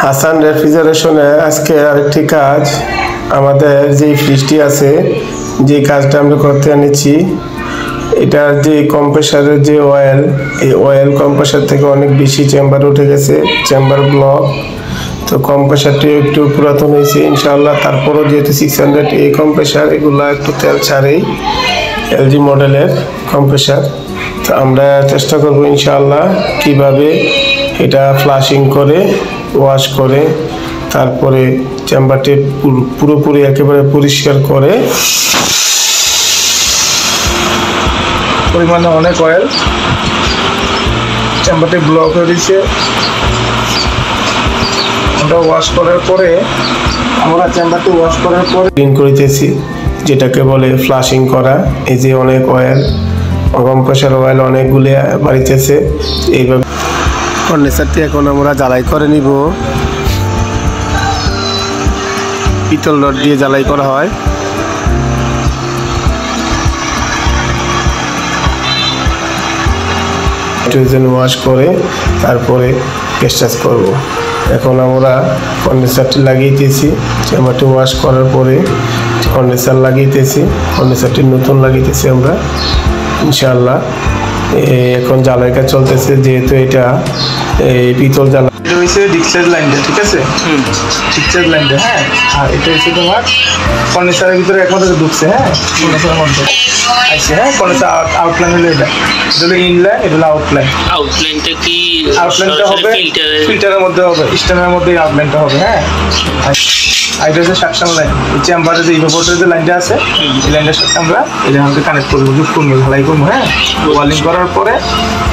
হাসান রেফ্রিজারেশনে আজকে আরেকটি কাজ, আমাদের যে ফ্রিজটি আছে যে কাজটা আমরা করতে আনেছি, এটার যে কম্প্রেসারের যে অয়েল, এই অয়েল কম্প্রেসার থেকে অনেক বেশি চেম্বার উঠে গেছে, চেম্বার ব্লক। তো কম্প্রেসারটি একটু পুরাতন হয়েছে ইনশাআল্লাহ, তারপরও যেহেতু 600 এই কম্প্রেসার, এগুলো একটু তেল ছাড়েই এলজি মডেলের কম্প্রেসার। তো আমরা চেষ্টা করব ইনশাআল্লাহ কিভাবে এটা ফ্লাশিং করে ওয়াশ করে তারপরে চেম্বারটি পুরোপুরি একেবারে পরিষ্কার করে। পরিমাণে অনেক অয়েল, চেম্বারটি ব্লক হয়ে দিচ্ছে। ওটা ওয়াশ করার পরে আমরা চেম্বারটি ওয়াশ করার পরে ক্লিন করিতেছি, যেটাকে বলে ফ্লাশিং করা। এই যে অনেক অয়েল, কম্প্রেসার অয়েল অনেকগুলো বাড়িতেছে। এইভাবে কন্ডেন্সারটি এখন আমরা জ্বালাই করে নিব। পিতল রড দিয়ে জ্বালাই করা হয়। হাইড্রোজেন ওয়াশ করে তারপরে ডিসচার্জ করব। এখন আমরা কন্ডেন্সারটি লাগিয়েছি, চেম্বারটি ওয়াশ করার পরে কন্ডেন্সার লাগিয়েছি, কন্ডেন্সারটি নতুন লাগিয়েছি আমরা ইনশাআল্লাহ। এখন জ্বালাই কাজ চলতেছে, যেহেতু এটা এই পিতল জ্বালা হয়েছে ডিসচার্জ লাইনটা, ঠিক আছে, ডিসচার্জ লাইনটা। হ্যাঁ, আর এটা হচ্ছে তোমার কন্ডেন্সারের ভিতরে একমাত্র ঢুকছে। হ্যাঁ, কন্ডেন্সারের মধ্যে আইছে। হ্যাঁ, কন্ডেন্সার আউটলাইন হলো এটা, এটা হলো ইনলাইন, এটা হলো আউটলাইন। আউটলাইনটা কি? আউটলাইনটা হবে ফিল্টারের মধ্যে হবে, স্ট্যান্ডের মধ্যে আউটলাইনটা হবে। হ্যাঁ, আর এটা হচ্ছে সাকশন লাইন। এই চেম্বারে যে ইভাপোরেটরের যে লাইনটা আছে, এই লাইনটার সাথে আমরা এটা আমাদের কানেক্ট করবো, যুক্ত করবো, ঢালাই করবো। হ্যাঁ, ওয়ালিং করার পরে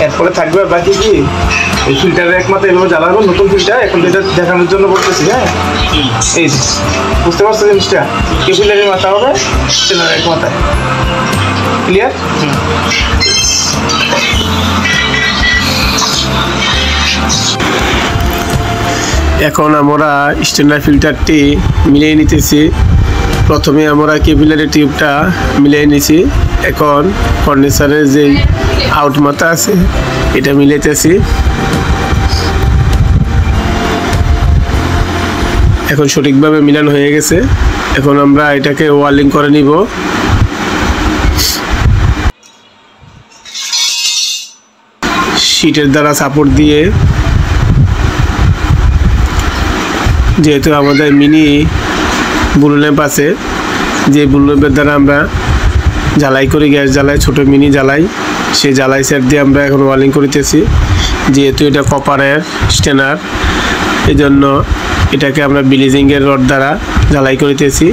এরপরে থাকবে বাকি কি এই ফিল্টারের একমাত্র এভাবে জ্বালাবো, নতুন ফিল্টার। এখন এটা দেখানোর জন্য বলতেছি। হ্যাঁ, এই যে বুঝতে পারছো জিনিসটা, কেপিলারির মাথা হবে, স্টেনার এক মাথায়। ক্লিয়ার? এখন আমরা স্ট্যান্ডার্ড ফিল্টারটি মিলিয়ে নিতেছি। প্রথমে আমরা কেপিলারি টিউবটা মিলিয়ে নিছি। এখন কন্ডেন্সারের যে আউট মাথা আছে এটা মিলাইতেছি। এখন সঠিকভাবে মিলানো হয়ে গেছে। এখন আমরা এটাকে ওয়ার্লিং করে নিব। শীটের দ্বারা সাপোর্ট দিয়ে, যেহেতু আমাদের মিনি বুলু ল্যাম্প আছে, যে বুলু ল্যাম্পের দ্বারা আমরা জ্বালাই করি, গ্যাস জ্বালাই, ছোটো মিনি জ্বালাই, সেই জ্বালাই সেট দিয়ে আমরা এখন ওয়ার্লিং করিতেছি। যেহেতু এটা কপারের স্ট্যান্ডার, এই জন্য এটাকে আমরা ব্লিজিংয়ের রড দ্বারা জ্বালাই করিতেছি।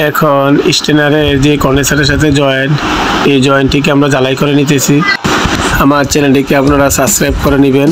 এখন স্ট্যান্ডারের যে কন্ডেন্সারের সাথে জয়েন্ট, এই জয়েন্টটিকে আমরা জ্বালাই করে নিতেছি। আমার চ্যানেলটিকে আপনারা সাবস্ক্রাইব করে নেবেন।